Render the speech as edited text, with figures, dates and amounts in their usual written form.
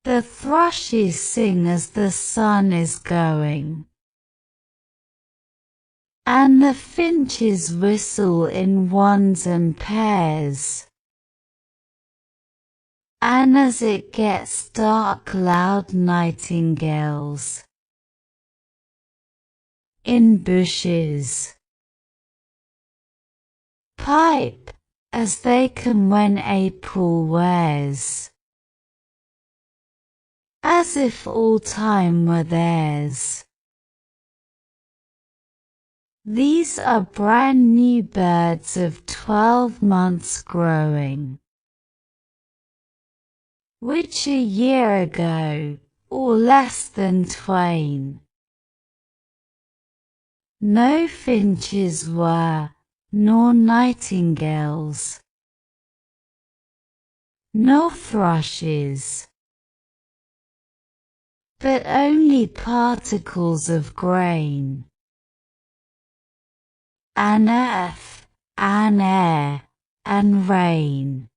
The thrushes sing as the sun is going, and the finches whistle in ones and pairs. And as it gets dark, loud nightingales in bushes pipe as they can when April wears, as if all time were theirs. These are brand new birds of 12 months growing, which a year ago, or less than twain, no finches were, nor nightingales, nor thrushes, but only particles of grain, and earth, and air, and rain.